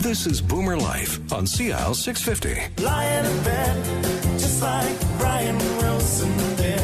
This is Boomer Life on CL 650. Lying in bed, just like Brian Wilson did.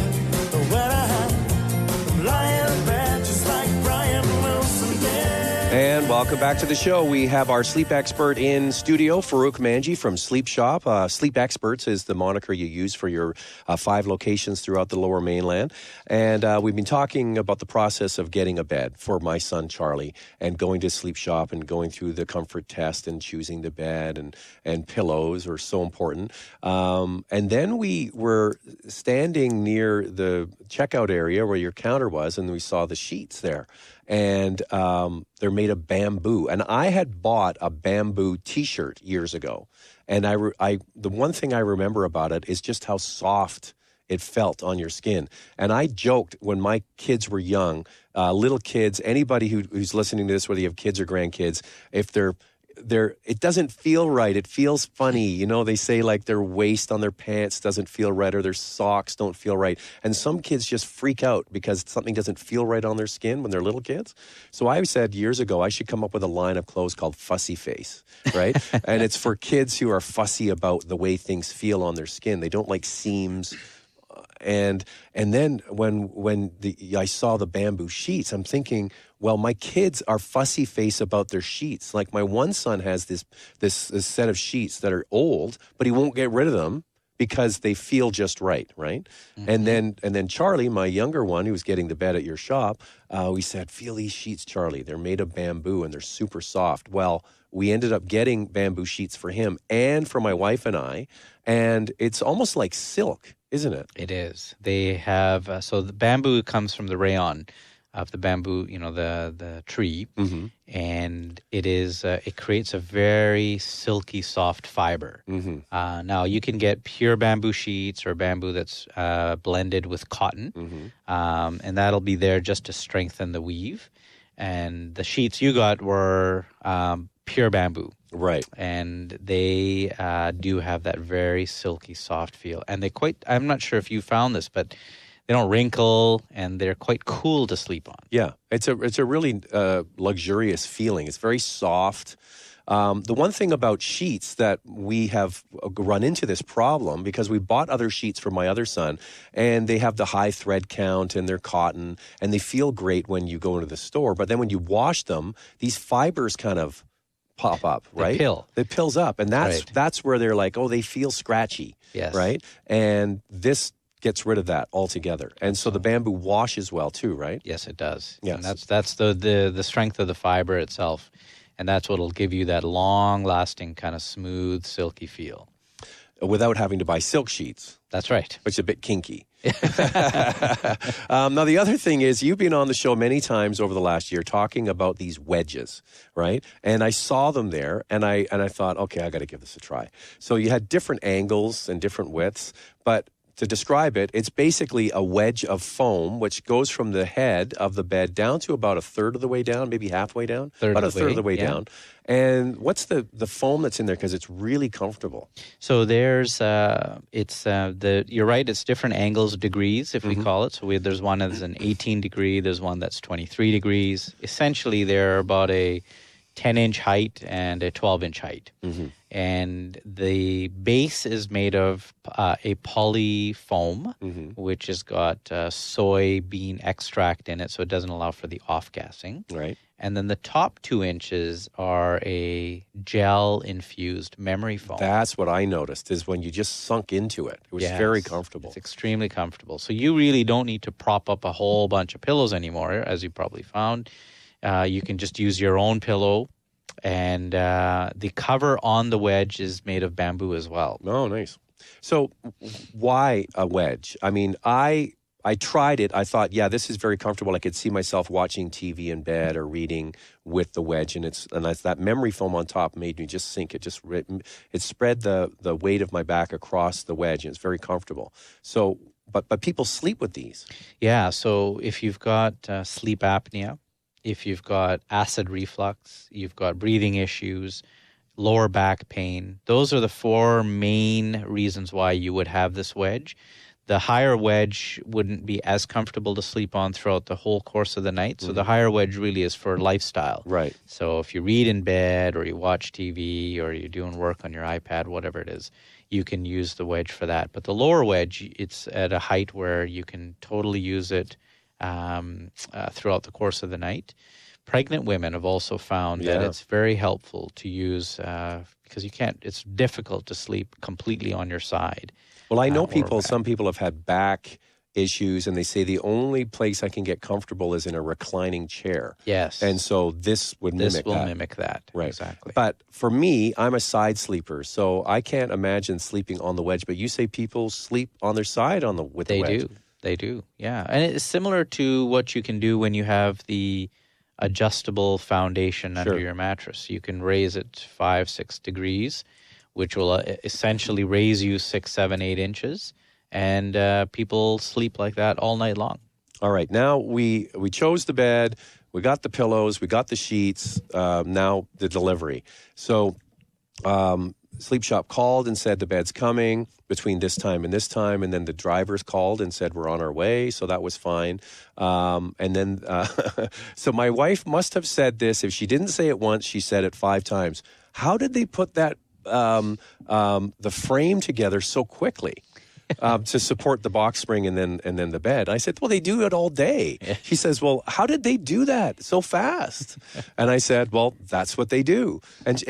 But when I'm lying in bed, just like Brian Wilson did. And welcome back to the show. We have our sleep expert in studio, Farouk Manji from SleepShop. Sleep Experts is the moniker you use for your 5 locations throughout the Lower Mainland. And we've been talking about the process of getting a bed for my son, Charlie, and going to SleepShop and going through the comfort test and choosing the bed and pillows are so important. And then we were standing near the checkout area where your counter was, and we saw the sheets there. And they're made of bamboo. And I had bought a bamboo T-shirt years ago. And the one thing I remember about it is just how soft it felt on your skin. And I joked when my kids were young, little kids, anybody who's listening to this, whether you have kids or grandkids, if they're it doesn't feel right. It feels funny. You know, they say like their waist on their pants doesn't feel right or their socks don't feel right. And some kids just freak out because something doesn't feel right on their skin when they're little kids. So I said years ago, I should come up with a line of clothes called Fussy Face, right? And it's for kids who are fussy about the way things feel on their skin. They don't like seams. And then when I saw the bamboo sheets, I'm thinking, well, my kids are fussy face about their sheets. Like my one son has this set of sheets that are old, but he won't get rid of them because they feel just right? Mm-hmm. And then Charlie, my younger one, who was getting the bed at your shop, we said, feel these sheets, Charlie. They're made of bamboo and they're super soft. Well, we ended up getting bamboo sheets for him and for my wife and I, and it's almost like silk, isn't it? It is. They have, so the bamboo comes from the rayon of the bamboo, you know, the tree, mm-hmm. and it creates a very silky, soft fiber. Mm-hmm. Now, you can get pure bamboo sheets or bamboo that's blended with cotton, mm-hmm. And that'll be there just to strengthen the weave. And the sheets you got were pure bamboo. Right. And they do have that very silky, soft feel. And I'm not sure if you found this, but they don't wrinkle and they're quite cool to sleep on. Yeah. It's a really luxurious feeling. It's very soft. The one thing about sheets that we have run into this problem because we bought other sheets for my other son and they have the high thread count and they're cotton and they feel great when you go into the store. But then when you wash them, these fibers kind of pop up, right? They pills up. And that's where they're like, oh, they feel scratchy, yes. Right? And this gets rid of that altogether. And so the bamboo washes well too, right? Yes, it does. Yes. And that's the strength of the fiber itself. And that's what will give you that long-lasting kind of smooth, silky feel. Without having to buy silk sheets. That's right. Which is a bit kinky. Now, the other thing is you've been on the show many times over the last year talking about these wedges, right? And I saw them there, and I thought, okay, I got to give this a try. So you had different angles and different widths, but to describe it, it's basically a wedge of foam which goes from the head of the bed down to about a third of the way down, maybe halfway down, about a third of the way down. And what's the foam that's in there? Because it's really comfortable. So there's you're right. It's different angles, degrees, if we call it. So there's one that's an 18 degree. There's one that's 23 degrees. Essentially, they're about a 10-inch height and a 12-inch height. Mm-hmm. And the base is made of a poly foam, mm-hmm. which has got soybean extract in it, so it doesn't allow for the off-gassing. Right. And then the top 2 inches are a gel-infused memory foam. That's what I noticed, is when you just sunk into it. It was very comfortable. It's extremely comfortable. So you really don't need to prop up a whole bunch of pillows anymore, as you probably found. You can just use your own pillow. And the cover on the wedge is made of bamboo as well. Oh, nice. So why a wedge? I mean, I tried it. I thought, yeah, this is very comfortable. I could see myself watching TV in bed or reading with the wedge. And it's that memory foam on top made me just sink. It spread the weight of my back across the wedge, and it's very comfortable. So, but people sleep with these. Yeah, so if you've got sleep apnea, if you've got acid reflux, you've got breathing issues, lower back pain, those are the 4 main reasons why you would have this wedge. The higher wedge wouldn't be as comfortable to sleep on throughout the whole course of the night. So the higher wedge really is for lifestyle. Right. So if you read in bed or you watch TV or you're doing work on your iPad, whatever it is, you can use the wedge for that. But the lower wedge, it's at a height where you can totally use it throughout the course of the night. Pregnant women have also found that it's very helpful to use because it's difficult to sleep completely on your side. Well, I know some people have had back issues, and they say the only place I can get comfortable is in a reclining chair. Yes. And so this will mimic that. Right. Exactly. But for me, I'm a side sleeper, so I can't imagine sleeping on the wedge. But you say people sleep on their side with the wedge. They do. Yeah. And it's similar to what you can do when you have the adjustable foundation under your mattress. You can raise it 5-6 degrees, which will essentially raise you 6, 7, 8 inches. And people sleep like that all night long. All right. Now we chose the bed. We got the pillows. We got the sheets. Now the delivery. So SleepShop called and said the bed's coming between this time. And then the drivers called and said we're on our way. So that was fine. And then so my wife must have said this. If she didn't say it once, she said it 5 times. How did they put that the frame together so quickly to support the box spring and then the bed? I said, well, they do it all day. She says, well, how did they do that so fast? And I said, well, that's what they do. And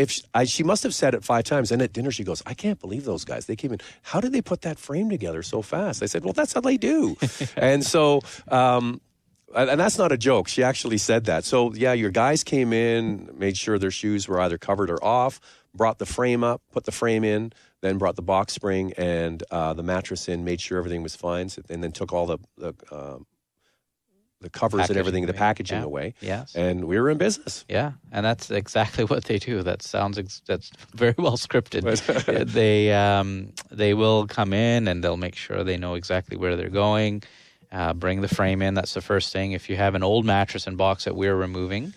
she must have said it 5 times. And at dinner, she goes, I can't believe those guys. They came in. How did they put that frame together so fast? I said, well, that's how they do. And so, and that's not a joke. She actually said that. So, yeah, your guys came in, made sure their shoes were either covered or off, brought the frame up, put the frame in, then brought the box spring and the mattress in, made sure everything was fine, and then took all the covers and everything, the packaging away. Yes. And we were in business. Yeah, and that's exactly what they do. That's very well scripted. They will come in and they'll make sure they know exactly where they're going. Bring the frame in. That's the first thing. If you have an old mattress and box that we're removing,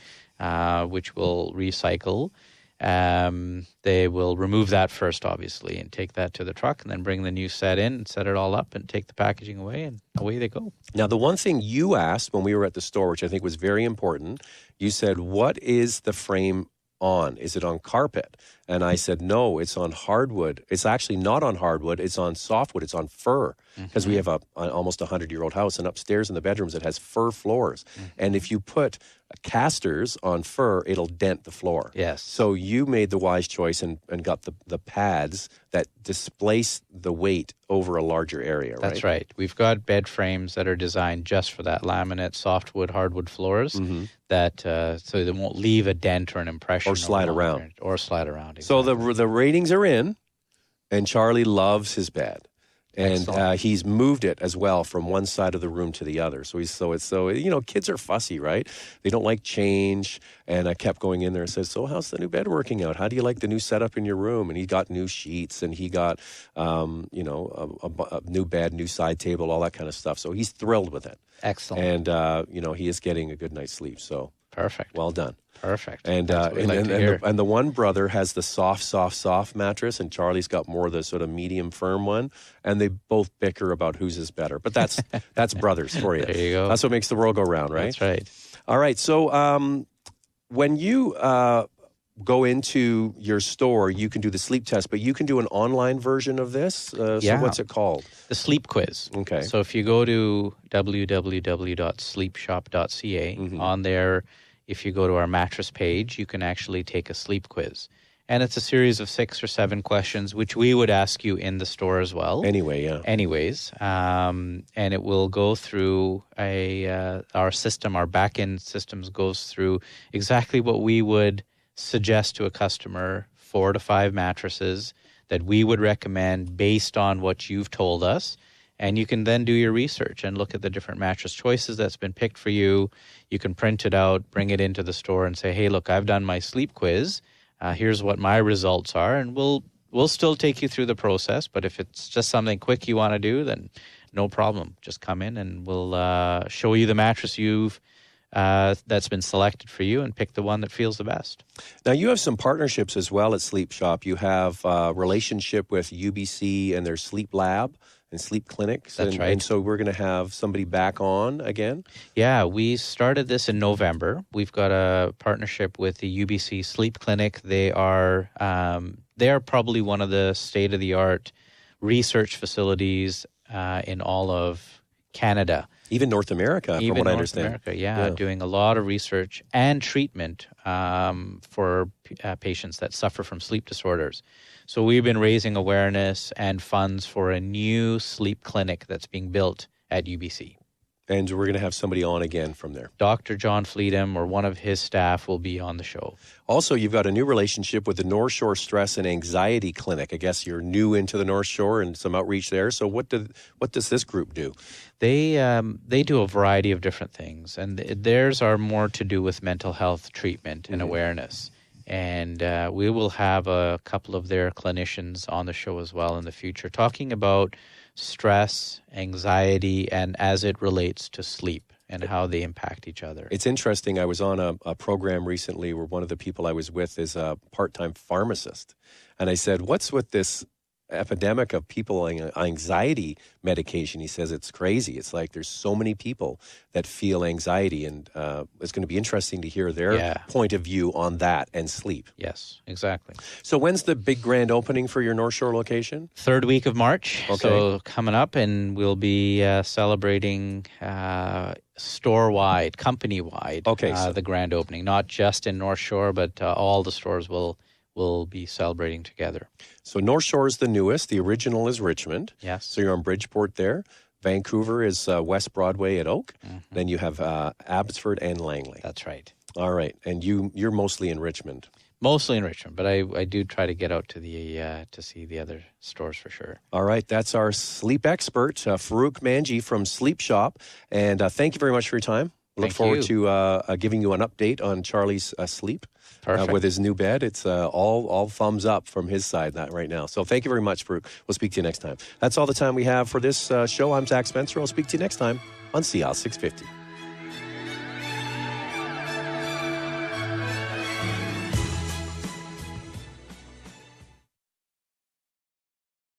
which we'll recycle, they will remove that first, obviously, and take that to the truck and then bring the new set in and set it all up and take the packaging away, and away they go. Now, the one thing you asked when we were at the store, which I think was very important, you said, what is the frame on? Is it on carpet? And I said, no, it's on hardwood. It's actually not on hardwood. It's on softwood. It's on fir, because we have an almost 100-year-old house, and upstairs in the bedrooms it has fir floors. And if you put casters on fir, it'll dent the floor. Yes. So you made the wise choice and got the pads that displace the weight over a larger area, right? That's right. We've got bed frames that are designed just for that laminate, softwood, hardwood floors that so they won't leave a dent or an impression. Or slide around. Or slide around. Exactly. So the ratings are in, and Charlie loves his bed. And he's moved it as well from one side of the room to the other. So kids are fussy, right? They don't like change. And I kept going in there and said, so how's the new bed working out? How do you like the new setup in your room? And he got new sheets, and he got, a new bed, new side table, all that kind of stuff. So he's thrilled with it. Excellent. And, he is getting a good night's sleep. So perfect. Well done. Perfect. And the one brother has the soft mattress, and Charlie's got more of the sort of medium firm one, and they both bicker about whose is better. But that's brothers for you. There you go. That's what makes the world go round, right? That's right. All right. So when you go into your store, you can do the sleep test, but you can do an online version of this. So what's it called? The Sleep Quiz. Okay. So if you go to www.sleepshop.ca, on there, if you go to our mattress page, you can actually take a sleep quiz. And it's a series of 6 or 7 questions, which we would ask you in the store as well. Anyways, and it will go through our system, our back-end systems goes through exactly what we would suggest to a customer, 4 to 5 mattresses that we would recommend based on what you've told us. And you can then do your research and look at the different mattress choices that's been picked for you. You can print it out, bring it into the store and say, hey, look, I've done my sleep quiz. Here's what my results are. And we'll still take you through the process. But if it's just something quick you want to do, then no problem. Just come in and we'll show you the mattress that's been selected for you and pick the one that feels the best. Now, you have some partnerships as well at SleepShop. You have a relationship with UBC and their sleep lab. and sleep clinics. That's right. And so we're going to have somebody back on again. Yeah, we started this in November. We've got a partnership with the UBC Sleep Clinic. They are probably one of the state-of-the-art research facilities in all of Canada. Even North America, from what I understand. North America, doing a lot of research and treatment for patients that suffer from sleep disorders. So we've been raising awareness and funds for a new sleep clinic that's being built at UBC. And we're going to have somebody on again from there. Dr. John Fleedham or one of his staff will be on the show. Also, you've got a new relationship with the North Shore Stress and Anxiety Clinic. I guess you're new into the North Shore and some outreach there. So what does this group do? They do a variety of different things, and theirs are more to do with mental health treatment and awareness. And we will have a couple of their clinicians on the show as well in the future, talking about stress, anxiety, and as it relates to sleep and how they impact each other. It's interesting. I was on a program recently where one of the people I was with is a part-time pharmacist. And I said, what's with this epidemic of people on anxiety medication? He says it's crazy. It's like there's so many people that feel anxiety, and it's going to be interesting to hear their point of view on that and sleep. Yes, exactly. So when's the big grand opening for your North Shore location? Third week of March. Okay. So coming up, and we'll be celebrating store-wide, company-wide, the grand opening. Not just in North Shore, but all the stores will be celebrating together. So North Shore is the newest. The original is Richmond. Yes. So you're on Bridgeport there. Vancouver is West Broadway at Oak. Mm-hmm. Then you have Abbotsford and Langley. That's right. All right. And you're mostly in Richmond. Mostly in Richmond, but I do try to get out to to see the other stores for sure. All right. That's our sleep expert, Farooq Manji from SleepShop. And thank you very much for your time. Look forward to giving you an update on Charlie's sleep. Perfect. With his new bed. It's all thumbs up from his side right now. So thank you very much, Farooq. We'll speak to you next time. That's all the time we have for this show. I'm Zach Spencer. I'll speak to you next time on CL 650.